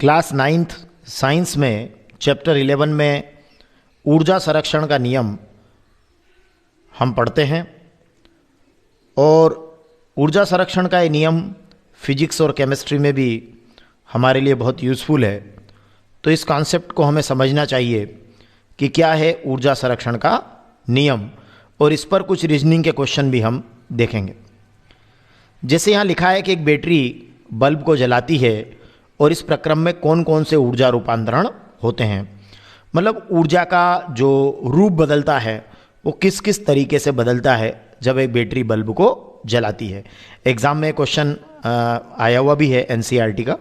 Class 9th science में chapter 11 में ऊर्जा संरक्षण का नियम हम पढ़ते हैं और ऊर्जा संरक्षण का ये नियम फिजिक्स और केमिस्ट्री में भी हमारे लिए बहुत यूज़फुल है। तो इस कॉन्सेप्ट को हमें समझना चाहिए कि क्या है ऊर्जा संरक्षण का नियम, और इस पर कुछ रीजनिंग के क्वेश्चन भी हम देखेंगे। जैसे यहाँ लिखा है कि एक बैटरी बल्ब को जलाती है और इस प्रक्रम में कौन कौन से ऊर्जा रूपांतरण होते हैं, मतलब ऊर्जा का जो रूप बदलता है वो किस किस तरीके से बदलता है जब एक बैटरी बल्ब को जलाती है। एग्ज़ाम में क्वेश्चन आया हुआ भी है एनसीईआरटी का।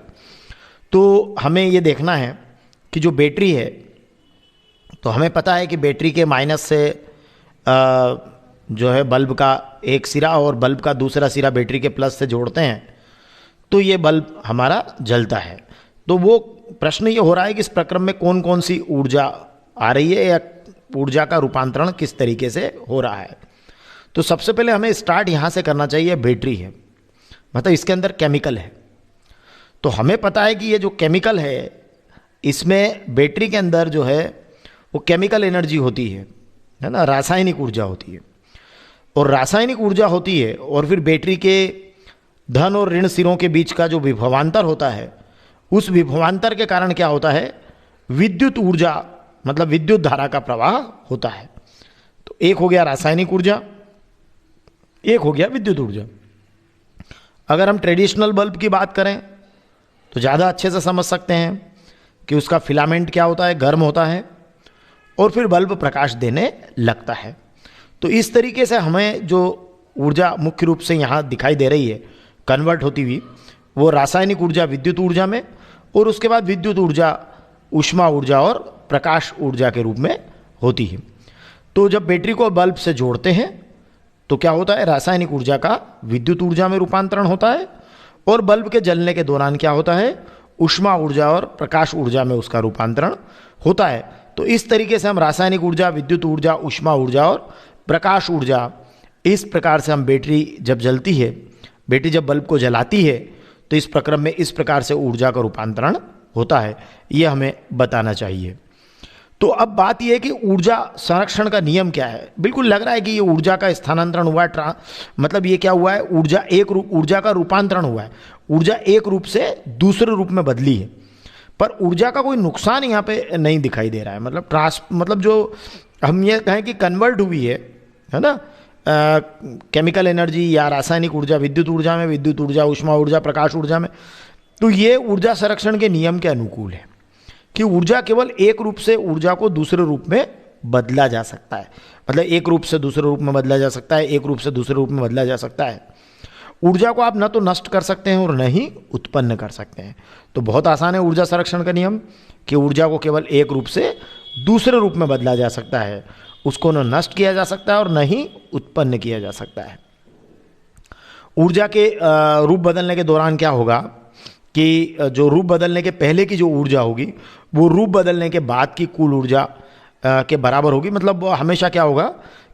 तो हमें ये देखना है कि जो बैटरी है, तो हमें पता है कि बैटरी के माइनस से जो है बल्ब का एक सिरा और बल्ब का दूसरा सिरा बैटरी के प्लस से जोड़ते हैं तो ये बल्ब हमारा जलता है। तो वो प्रश्न ये हो रहा है कि इस प्रक्रम में कौन कौन सी ऊर्जा आ रही है या ऊर्जा का रूपांतरण किस तरीके से हो रहा है। तो सबसे पहले हमें स्टार्ट यहाँ से करना चाहिए। बैटरी है मतलब इसके अंदर केमिकल है, तो हमें पता है कि ये जो केमिकल है इसमें बैटरी के अंदर जो है वो केमिकल एनर्जी होती है ना, रासायनिक ऊर्जा होती है। और रासायनिक ऊर्जा होती है और फिर बैटरी के धन और ऋण सिरों के बीच का जो विभवांतर होता है, उस विभवांतर के कारण क्या होता है, विद्युत ऊर्जा मतलब विद्युत धारा का प्रवाह होता है। तो एक हो गया रासायनिक ऊर्जा, एक हो गया विद्युत ऊर्जा। अगर हम ट्रेडिशनल बल्ब की बात करें तो ज़्यादा अच्छे से समझ सकते हैं कि उसका फिलामेंट क्या होता है, गर्म होता है और फिर बल्ब प्रकाश देने लगता है। तो इस तरीके से हमें जो ऊर्जा मुख्य रूप से यहाँ दिखाई दे रही है कन्वर्ट होती हुई, वो रासायनिक ऊर्जा विद्युत ऊर्जा में, और उसके बाद विद्युत ऊर्जा ऊष्मा ऊर्जा और प्रकाश ऊर्जा के रूप में होती है। तो जब बैटरी को बल्ब से जोड़ते हैं तो क्या होता है, रासायनिक ऊर्जा का विद्युत ऊर्जा में रूपांतरण होता है और बल्ब के जलने के दौरान क्या होता है, ऊष्मा ऊर्जा और प्रकाश ऊर्जा में उसका रूपांतरण होता है। तो इस तरीके से हम रासायनिक ऊर्जा, विद्युत ऊर्जा, ऊष्मा ऊर्जा और प्रकाश ऊर्जा, इस प्रकार से हम बैटरी जब जलती है, बैटरी जब बल्ब को जलाती है तो इस प्रक्रम में इस प्रकार से ऊर्जा का रूपांतरण होता है। ये हमें बताना चाहिए। तो अब बात यह है कि ऊर्जा संरक्षण का नियम क्या है। बिल्कुल लग रहा है कि ये ऊर्जा का स्थानांतरण हुआ है, मतलब ये क्या हुआ है, ऊर्जा का रूपांतरण हुआ है, ऊर्जा एक रूप से दूसरे रूप में बदली है। पर ऊर्जा का कोई नुकसान यहाँ पे नहीं दिखाई दे रहा है, मतलब जो हम ये कहें कि कन्वर्ट हुई है ना, केमिकल एनर्जी या रासायनिक ऊर्जा विद्युत ऊर्जा में, विद्युत ऊर्जा ऊष्मा ऊर्जा प्रकाश ऊर्जा में, तो ये ऊर्जा संरक्षण के नियम के अनुकूल है कि ऊर्जा केवल एक रूप से ऊर्जा को दूसरे रूप में बदला जा सकता है। मतलब एक रूप से दूसरे रूप में बदला जा सकता है, एक रूप से दूसरे रूप में बदला जा सकता है। ऊर्जा को आप न तो नष्ट कर सकते हैं और न ही उत्पन्न कर सकते हैं। तो बहुत आसान है ऊर्जा संरक्षण का नियम कि ऊर्जा को केवल एक रूप से दूसरे रूप में बदला जा सकता है, उसको न नष्ट किया जा सकता है और न ही उत्पन्न किया जा सकता है। ऊर्जा के रूप बदलने के दौरान क्या होगा कि जो रूप बदलने के पहले की जो ऊर्जा होगी वो रूप बदलने के बाद की कुल ऊर्जा के बराबर होगी। मतलब वो हमेशा क्या होगा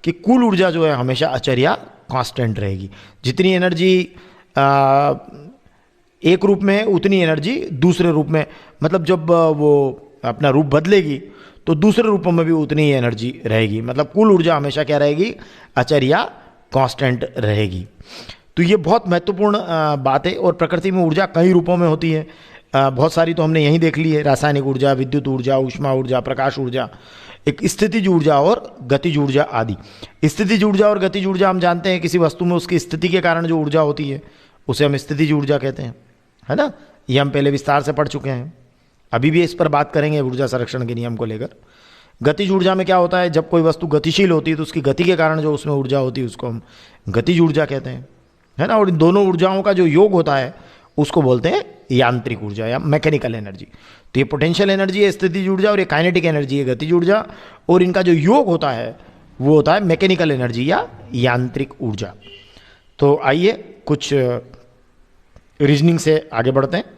कि कुल ऊर्जा जो है हमेशा अचर या कांस्टेंट रहेगी। जितनी एनर्जी एक रूप में है उतनी एनर्जी दूसरे रूप में, मतलब जब वो अपना रूप बदलेगी तो दूसरे रूपों में भी उतनी ही एनर्जी रहेगी। मतलब कुल ऊर्जा हमेशा क्या रहेगी, अचर या कांस्टेंट रहेगी। तो ये बहुत महत्वपूर्ण बात है। और प्रकृति में ऊर्जा कई रूपों में होती है, बहुत सारी तो हमने यहीं देख ली है, रासायनिक ऊर्जा, विद्युत ऊर्जा, ऊष्मा ऊर्जा, प्रकाश ऊर्जा, एक स्थितिज ऊर्जा और गतिज ऊर्जा आदि। स्थितिज ऊर्जा और गतिज ऊर्जा हम जानते हैं किसी वस्तु में उसकी स्थिति के कारण जो ऊर्जा होती है उसे हम स्थितिज ऊर्जा कहते हैं, है ना। ये हम पहले विस्तार से पढ़ चुके हैं, अभी भी इस पर बात करेंगे ऊर्जा संरक्षण के नियम को लेकर। गतिज ऊर्जा में क्या होता है, जब कोई वस्तु गतिशील होती है तो उसकी गति के कारण जो उसमें ऊर्जा होती है उसको हम गतिज ऊर्जा कहते हैं, है ना। और इन दोनों ऊर्जाओं का जो योग होता है उसको बोलते हैं यांत्रिक ऊर्जा या मैकेनिकल एनर्जी। तो ये पोटेंशियल एनर्जी है स्थितिज ऊर्जा और ये काइनेटिक एनर्जी है गतिज ऊर्जा, और इनका जो योग होता है वो होता है मैकेनिकल एनर्जी या यांत्रिक ऊर्जा। तो आइए कुछ रीजनिंग से आगे बढ़ते हैं।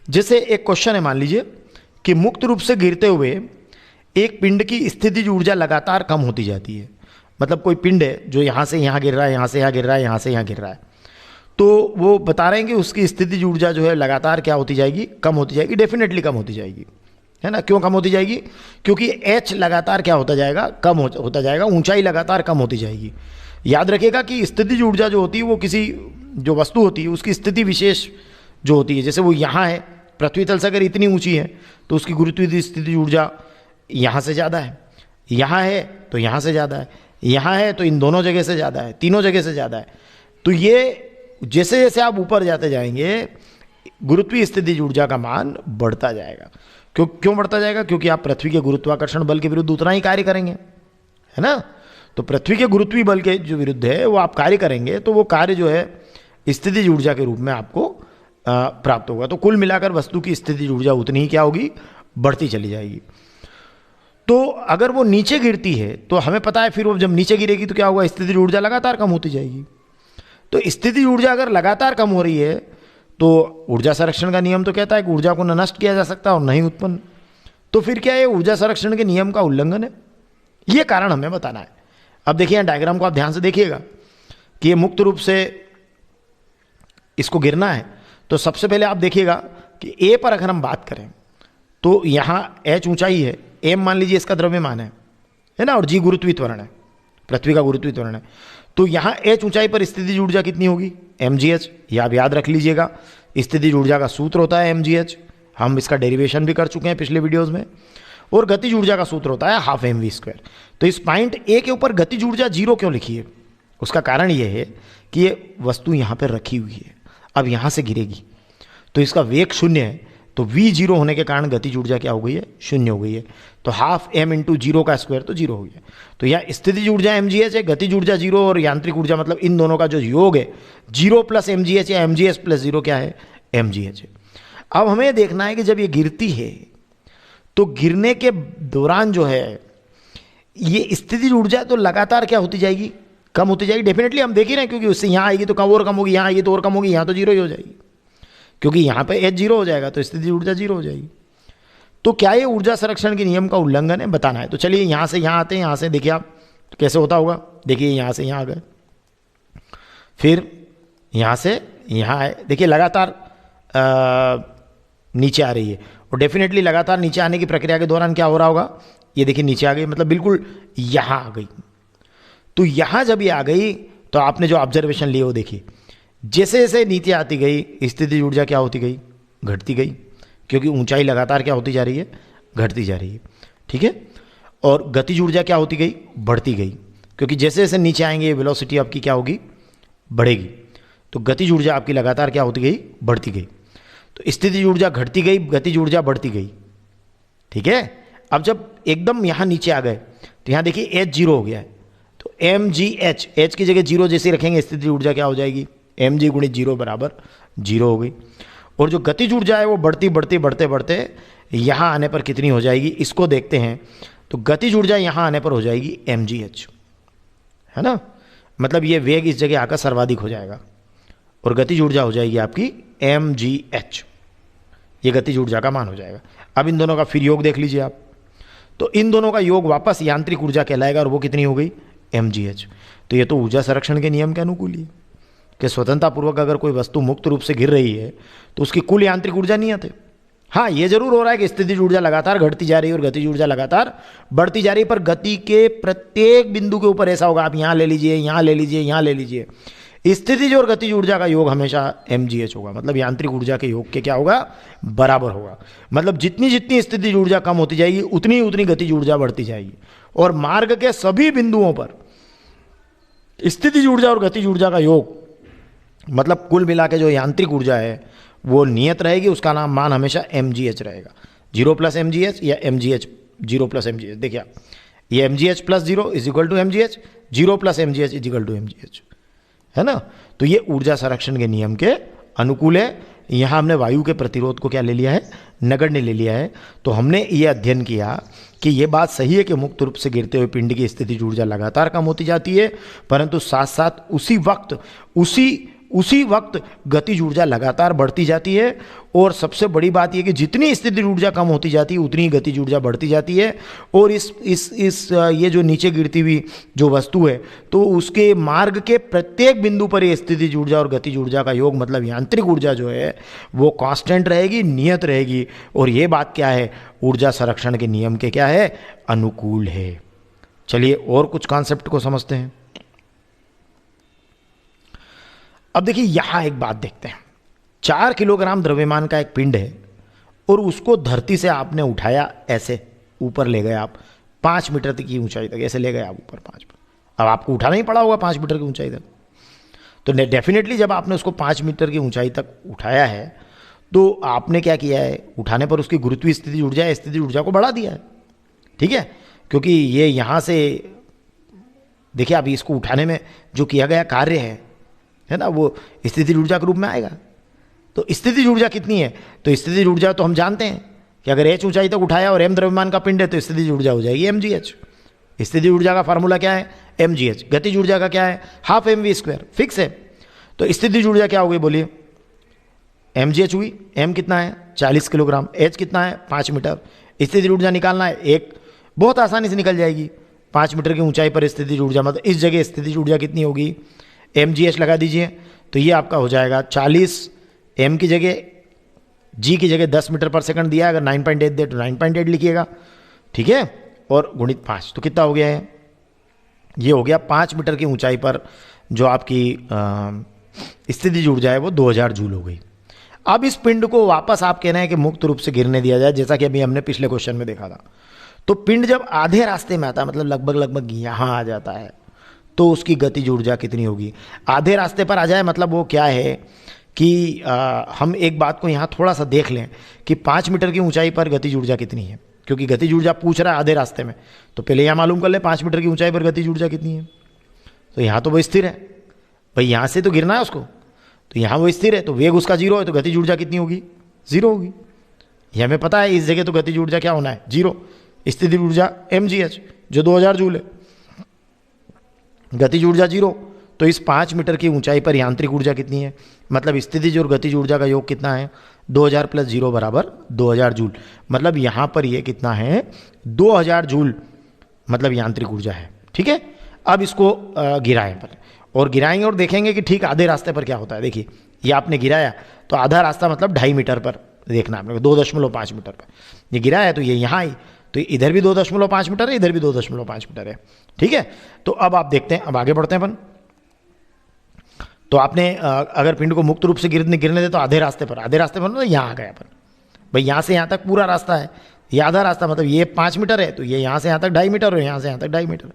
जैसे एक क्वेश्चन है, मान लीजिए कि मुक्त रूप से गिरते हुए एक पिंड की स्थितिज ऊर्जा लगातार कम होती जाती है। मतलब कोई पिंड है जो यहाँ से यहाँ गिर रहा है, यहाँ से यहाँ गिर रहा है, यहाँ से यहाँ गिर रहा है, तो वो बता रहे हैं कि उसकी स्थितिज ऊर्जा जो है लगातार क्या होती जाएगी, कम होती जाएगी, डेफिनेटली कम होती जाएगी, है ना। क्यों कम होती जाएगी? क्योंकि एच लगातार क्या होता जाएगा, कम होता जाएगा, ऊंचाई लगातार कम होती जाएगी। याद रखिएगा कि स्थितिज ऊर्जा जो होती है वो किसी जो वस्तु होती है उसकी स्थिति विशेष जो होती है, जैसे वो यहाँ है, पृथ्वी तल से अगर इतनी ऊंची है तो उसकी गुरुत्वीय स्थितिज ऊर्जा यहाँ से ज़्यादा है, यहाँ है तो यहाँ से ज़्यादा है, यहाँ है तो इन दोनों जगह से ज़्यादा है, तीनों जगह से ज़्यादा है। तो ये जैसे जैसे आप ऊपर जाते जाएंगे गुरुत्वीय स्थितिज ऊर्जा का मान बढ़ता जाएगा। क्यों बढ़ता जाएगा? क्योंकि आप पृथ्वी के गुरुत्वाकर्षण बल के विरुद्ध उतना ही कार्य करेंगे, है ना। तो पृथ्वी के गुरुत्वीय बल के जो विरुद्ध है वो आप कार्य करेंगे तो वो कार्य जो है स्थितिज ऊर्जा के रूप में आपको प्राप्त होगा। तो कुल मिलाकर वस्तु की स्थितिज ऊर्जा उतनी ही क्या होगी, बढ़ती चली जाएगी। तो अगर वो नीचे गिरती है तो हमें पता है फिर वो जब नीचे गिरेगी तो क्या होगा, स्थितिज ऊर्जा लगातार कम होती जाएगी। तो स्थितिज ऊर्जा अगर लगातार कम हो रही है तो ऊर्जा संरक्षण का नियम तो कहता है कि ऊर्जा को न नष्ट किया जा सकता और न ही उत्पन्न। तो फिर क्या ये ऊर्जा संरक्षण के नियम का उल्लंघन है? ये कारण हमें बताना है। अब देखिए यहाँ डायग्राम को आप ध्यान से देखिएगा कि ये मुक्त रूप से इसको गिरना है। तो सबसे पहले आप देखिएगा कि ए पर अगर हम बात करें तो यहाँ एच ऊंचाई है, एम मान लीजिए इसका द्रव्यमान है ना, और जी गुरुत्वीय त्वरण है, पृथ्वी का गुरुत्वीय त्वरण है। तो यहाँ एच ऊंचाई पर स्थितिज ऊर्जा कितनी होगी, mgh। ये आप याद रख लीजिएगा, स्थितिज ऊर्जा का सूत्र होता है mgh, हम इसका डेरिवेशन भी कर चुके हैं पिछले वीडियोस में। और गतिज ऊर्जा का सूत्र होता है हाफ mv²। तो इस पॉइंट ए के ऊपर गतिज ऊर्जा 0 क्यों लिखी है? उसका कारण ये है कि ये वस्तु यहाँ पर रखी हुई है, अब यहाँ से गिरेगी तो इसका वेग 0 है, तो v 0 होने के कारण गतिज ऊर्जा क्या हो गई है, 0 हो गई है। तो हाफ m इंटू 0 का स्क्वायर तो 0 हो गया। तो यहाँ स्थितिज ऊर्जा mgh है, गतिज ऊर्जा 0 और यांत्रिक ऊर्जा मतलब इन दोनों का जो योग है 0 प्लस mgh या mgh प्लस 0 क्या है, mgh है। अब हमें देखना है कि जब ये गिरती है तो गिरने के दौरान जो है ये स्थितिज ऊर्जा तो लगातार क्या होती जाएगी, कम होती जाएगी। डेफिनेटली हम देख ही रहे हैं, क्योंकि उससे यहाँ आएगी तो कम और कम होगी, यहाँ आएगी तो और कम होगी, यहाँ तो 0 ही हो जाएगी, क्योंकि यहाँ पे एच 0 हो जाएगा तो स्थितिज ऊर्जा 0 हो जाएगी। तो क्या ये ऊर्जा संरक्षण के नियम का उल्लंघन है, बताना है। तो चलिए यहाँ से यहाँ आते हैं, यहाँ से देखिए आप कैसे होता होगा। देखिए यहाँ से यहाँ आ गए, फिर यहाँ से यहाँ आए, देखिए लगातार नीचे आ रही है। और डेफिनेटली लगातार नीचे आने की प्रक्रिया के दौरान क्या हो रहा होगा, ये देखिए नीचे आ गई, मतलब बिल्कुल यहाँ आ गई। तो यहाँ जब ये आ गई तो आपने जो ऑब्जर्वेशन लिए वो देखिए, जैसे जैसे नीचे आती गई स्थितिज ऊर्जा क्या होती गई, घटती गई, क्योंकि ऊंचाई लगातार क्या होती जा रही है, घटती जा रही है, ठीक है। और गतिज ऊर्जा क्या होती गई, बढ़ती गई, क्योंकि जैसे जैसे नीचे आएंगे वेलोसिटी आपकी क्या होगी, बढ़ेगी। तो गतिज ऊर्जा आपकी लगातार क्या होती गई, बढ़ती गई। तो स्थितिज ऊर्जा घटती गई, गतिज ऊर्जा बढ़ती गई, ठीक है। अब जब एकदम यहाँ नीचे आ गए तो यहाँ देखिए एच 0 हो गया है, तो mgh, एच की जगह 0 जैसे रखेंगे स्थितिज ऊर्जा क्या हो जाएगी, mg गुणित 0 बराबर 0 हो गई। और जो गतिज ऊर्जा है वो बढ़ती बढ़ती बढ़ते बढ़ते यहाँ आने पर कितनी हो जाएगी, इसको देखते हैं। तो गतिज ऊर्जा यहाँ आने पर हो जाएगी mgh, है ना, मतलब ये वेग इस जगह आकर सर्वाधिक हो जाएगा और गतिज ऊर्जा हो जाएगी आपकी mgh, ये गतिज ऊर्जा का मान हो जाएगा। अब इन दोनों का फिर योग देख लीजिए आप, तो इन दोनों का योग वापस यांत्रिक ऊर्जा कहलाएगा और वो कितनी हो गई, mgh। तो ये तो ऊर्जा संरक्षण के नियम के अनुकूल ही कि स्वतंत्रतापूर्वक अगर कोई वस्तु मुक्त रूप से गिर रही है तो उसकी कुल यांत्रिक ऊर्जा नहीं आती। हाँ, ये जरूर हो रहा है कि स्थितिज ऊर्जा लगातार घटती जा रही है और गतिज ऊर्जा लगातार बढ़ती जा रही है, पर गति के प्रत्येक बिंदु के ऊपर ऐसा होगा, आप यहाँ ले लीजिए, यहाँ ले लीजिए, यहाँ ले लीजिए, स्थितिज और गतिज ऊर्जा का योग हमेशा mgh होगा, मतलब यांत्रिक ऊर्जा के योग के क्या होगा, बराबर होगा। मतलब जितनी जितनी स्थितिज ऊर्जा कम होती जाएगी उतनी उतनी गतिज ऊर्जा बढ़ती जाएगी। और मार्ग के सभी बिंदुओं पर स्थितिज ऊर्जा और गतिज ऊर्जा का योग, मतलब कुल मिला के जो यांत्रिक ऊर्जा है वो नियत रहेगी, उसका नाम मान हमेशा mgh रहेगा, 0 प्लस mgh या mgh 0 प्लस mgh। देखिए आप, ये mgh plus 0 is equal to mgh, 0 plus mgh is equal to mgh, है ना। तो ये ऊर्जा संरक्षण के नियम के अनुकूल है। यहाँ हमने वायु के प्रतिरोध को क्या ले लिया है, नगण्य ले लिया है। तो हमने ये अध्ययन किया कि ये बात सही है कि मुक्त रूप से गिरते हुए पिंड की स्थितिज ऊर्जा लगातार कम होती जाती है, परंतु साथ साथ उसी वक्त उसी उसी वक्त गतिज ऊर्जा लगातार बढ़ती जाती है। और सबसे बड़ी बात यह कि जितनी स्थितिज ऊर्जा कम होती जाती है उतनी ही गतिज ऊर्जा बढ़ती जाती है। और इस ये जो नीचे गिरती हुई जो वस्तु है तो उसके मार्ग के प्रत्येक बिंदु पर ये स्थितिज ऊर्जा और गतिज ऊर्जा का योग मतलब यांत्रिक ऊर्जा जो है वो कांस्टेंट रहेगी, नियत रहेगी। और ये बात क्या है, ऊर्जा संरक्षण के नियम के क्या है, अनुकूल है। चलिए और कुछ कॉन्सेप्ट को समझते हैं। अब देखिए यहां एक बात देखते हैं। 4 किलोग्राम द्रव्यमान का एक पिंड है और उसको धरती से आपने उठाया, ऐसे ऊपर ले गए आप 5 मीटर तक की ऊंचाई तक, ऐसे ले गए आप ऊपर 5 मीटर। अब आपको उठाना ही पड़ा होगा 5 मीटर की ऊंचाई तक। तो डेफिनेटली जब आपने उसको 5 मीटर की ऊंचाई तक उठाया है तो आपने क्या किया है, उठाने पर उसकी गुरुत्वीय स्थिति ऊर्जा है, स्थिति ऊर्जा को बढ़ा दिया है। ठीक है, क्योंकि ये यहाँ से देखिए अभी इसको उठाने में जो किया गया कार्य है ना, वो स्थिति ऊर्जा के रूप में आएगा। तो स्थिति ऊर्जा कितनी है, तो स्थिति ऊर्जा तो हम जानते हैं कि अगर h ऊंचाई तक उठाया और m द्रव्यमान का पिंड है तो स्थिति ऊर्जा हो जाएगी mgh। स्थिति ऊर्जा का फार्मूला क्या है, mgh। गतिज ऊर्जा का क्या है, हाफ mv², फिक्स है। तो स्थिति ऊर्जा क्या हो गई बोलिए, mgh हुई, m कितना है 40 किलोग्राम, h कितना है 5 मीटर। स्थिति ऊर्जा निकालना है, एक बहुत आसानी से निकल जाएगी। 5 मीटर की ऊंचाई पर स्थिति ऊर्जा मतलब इस जगह स्थिति ऊर्जा कितनी होगी, mgh लगा दीजिए तो ये आपका हो जाएगा 40, m की जगह g की जगह 10 मीटर पर सेकंड दिया है, अगर 9.8 दे तो 9.8 लिखिएगा। ठीक है, और गुणित 5 तो कितना हो गया है, ये हो गया 5 मीटर की ऊंचाई पर जो आपकी स्थिति ऊर्जा है वो 2000 जूल हो गई। अब इस पिंड को वापस आप कह रहे हैं कि मुक्त रूप से गिरने दिया जाए, जैसा कि अभी हमने पिछले क्वेश्चन में देखा था। तो पिंड जब आधे रास्ते में आता है मतलब लगभग यहां आ जाता है तो उसकी गतिज ऊर्जा कितनी होगी। आधे रास्ते पर आ जाए मतलब वो क्या है कि हम एक बात को यहाँ थोड़ा सा देख लें कि 5 मीटर की ऊंचाई पर गतिज ऊर्जा कितनी है, क्योंकि गतिज ऊर्जा पूछ रहा है आधे रास्ते में। तो पहले यहाँ मालूम कर ले 5 मीटर की ऊंचाई पर गतिज ऊर्जा कितनी है। तो यहाँ तो वो स्थिर है भाई, यहाँ से तो गिरना है उसको, तो यहाँ वो स्थिर है तो वेग उसका 0 है, तो गतिज ऊर्जा कितनी होगी, 0 होगी। ये हमें पता है, इस जगह तो गतिज ऊर्जा क्या होना है, 0। स्थिति ऊर्जा mgh जो 2000 जूल है, गतिज ऊर्जा 0। तो इस 5 मीटर की ऊंचाई पर यांत्रिक ऊर्जा कितनी है, मतलब स्थितिज और गतिज ऊर्जा का योग कितना है, 2000 + 0 बराबर 2000 जूल। मतलब यहाँ पर ये कितना है, 2000 जूल मतलब यांत्रिक ऊर्जा है। ठीक है, अब इसको गिराएं पर और गिराएंगे और देखेंगे कि ठीक आधे रास्ते पर क्या होता है। देखिए ये आपने गिराया तो आधा रास्ता मतलब 2.5 मीटर पर देखना है आपने, 2.5 मीटर पर ये गिराया तो ये यहाँ आई, तो इधर भी 2.5 मीटर है, इधर भी 2.5 मीटर है। ठीक है, तो अब आप देखते हैं, अब आगे बढ़ते हैं अपन। तो आपने अगर पिंड को मुक्त रूप से गिरने दे तो आधे रास्ते पर मतलब यहाँ आ गए अपन भाई, यहाँ से यहाँ तक पूरा रास्ता है, ये आधा रास्ता मतलब ये 5 मीटर है, तो ये यहाँ से यहाँ तक 2.5 मीटर और यहाँ से यहाँ तक 2.5 मीटर।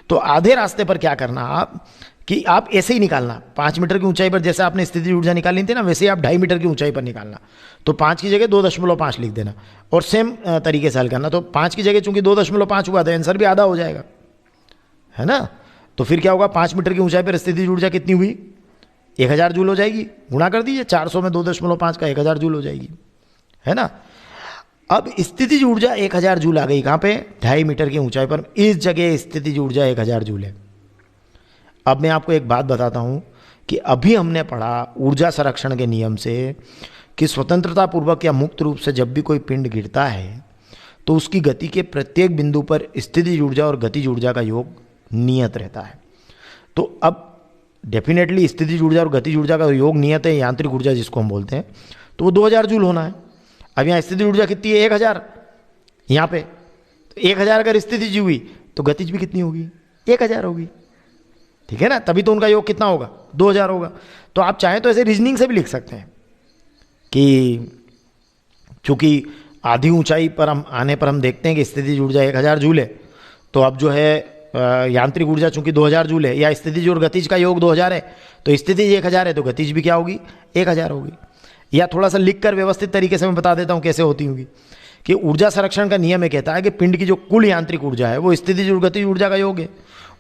तो आधे रास्ते पर क्या करना आप कि आप ऐसे ही निकालना, 5 मीटर की ऊंचाई पर जैसे आपने स्थिति ऊर्जा निकाली थी ना, वैसे ही आप 2.5 मीटर की ऊंचाई पर निकालना। तो 5 की जगह 2.5 लिख देना और सेम तरीके से हल करना। तो 5 की जगह चूंकि 2.5 हुआ था, आंसर भी आधा हो जाएगा, है ना। तो फिर क्या होगा, 5 मीटर की ऊंचाई पर स्थिति ऊर्जा कितनी हुई, 1000 जूल हो जाएगी। गुणा कर दीजिए 400 में 2.5 का 1000 जूल हो जाएगी, है ना। अब स्थिति ऊर्जा 1000 जूल आ गई कहाँ पे, 2.5 मीटर की ऊंचाई पर। इस जगह स्थिति ऊर्जा 1000 जूल है। अब मैं आपको एक बात बताता हूं कि अभी हमने पढ़ा ऊर्जा संरक्षण के नियम से कि स्वतंत्रता पूर्वक या मुक्त रूप से जब भी कोई पिंड गिरता है तो उसकी गति के प्रत्येक बिंदु पर स्थिति ऊर्जा और गतिज ऊर्जा का योग नियत रहता है। तो अब डेफिनेटली स्थिति ऊर्जा और गतिज ऊर्जा का योग नियत है, यांत्रिक ऊर्जा जिसको हम बोलते हैं, तो वो 2000 जूल होना है। अब यहाँ स्थिति ऊर्जा कितनी है, 1000 यहाँ पे, तो 1000 अगर स्थिति हुई तो गतिज भी कितनी होगी, 1000 होगी। ठीक है ना, तभी तो उनका योग कितना होगा, 2000 होगा। तो आप चाहें तो ऐसे रीजनिंग से भी लिख सकते हैं कि चूंकि आधी ऊंचाई पर हम आने पर हम देखते हैं कि स्थिति ऊर्जा 1000 जूल है, तो अब जो है यांत्रिक ऊर्जा चूंकि 2000 जूल है, या स्थितिज और गतिज का योग 2000 है, तो स्थितिज 1000 है तो गतिज भी क्या होगी, 1000 होगी। या थोड़ा सा लिखकर व्यवस्थित तरीके से मैं बता देता हूं कैसे होती होगी कि ऊर्जा संरक्षण का नियम ये कहता है कि पिंड की जो कुल यांत्रिक ऊर्जा है वो स्थितिज और गतिज ऊर्जा का योग है,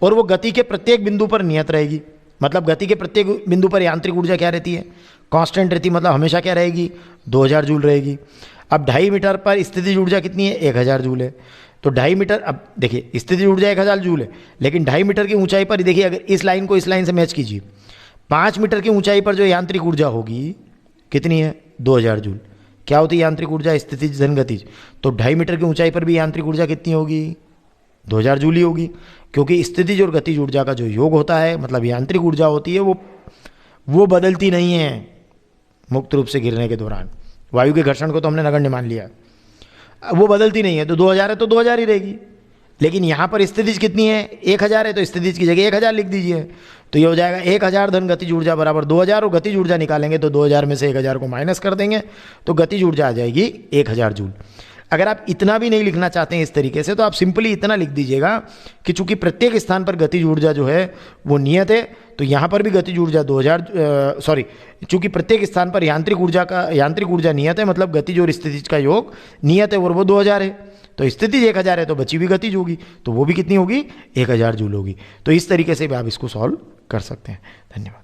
और वो गति के प्रत्येक बिंदु पर नियत रहेगी। मतलब गति के प्रत्येक बिंदु पर यांत्रिक ऊर्जा क्या रहती है, कांस्टेंट रहती है, मतलब हमेशा क्या रहेगी, 2000 जूल रहेगी। अब 2.5 मीटर पर स्थितिज ऊर्जा कितनी है, 1000 जूल है। तो 2.5 मीटर, अब देखिए स्थितिज ऊर्जा 1000 जूल है, लेकिन 2.5 मीटर की ऊंचाई पर देखिए, अगर इस लाइन को इस लाइन से मैच कीजिए, 5 मीटर की ऊंचाई पर जो यांत्रिक ऊर्जा होगी कितनी है? 2000 जूल। क्या होती है यांत्रिक ऊर्जा? स्थितिज धन गतिज। तो 2.5 मीटर की ऊंचाई पर भी यांत्रिक ऊर्जा कितनी होगी? 2000 जूल ही होगी, क्योंकि स्थितिज और गतिज ऊर्जा का जो योग होता है, मतलब यांत्रिक ऊर्जा होती है, वो बदलती नहीं है मुक्त रूप से गिरने के दौरान। वायु के घर्षण को तो हमने नगण्य मान लिया, वो बदलती नहीं है, तो 2000 है तो 2000 ही रहेगी। लेकिन यहाँ पर स्थितिज कितनी है? 1000 है, तो स्थितिज की जगह 1000 लिख दीजिए। तो ये हो जाएगा 1000 धन गतिज ऊर्जा बराबर 2000, और गतिज ऊर्जा निकालेंगे तो 2000 में से 1000 को माइनस कर देंगे तो गतिज ऊर्जा आ जाएगी 1000 जूल। अगर आप इतना भी नहीं लिखना चाहते हैं इस तरीके से, तो आप सिंपली इतना लिख दीजिएगा कि चूंकि प्रत्येक स्थान पर गतिज ऊर्जा जो है वो नियत है, तो यहाँ पर भी गतिज ऊर्जा 2000 चूंकि प्रत्येक स्थान पर यांत्रिक ऊर्जा नियत है, मतलब गतिज और स्थितिज का योग नियत है और वो 2000 है। तो स्थितिज 1000 है तो बची हुई गतिज होगी, तो वो भी कितनी होगी? 1000 जूल होगी। तो इस तरीके से भी आप इसको सॉल्व कर सकते हैं। धन्यवाद।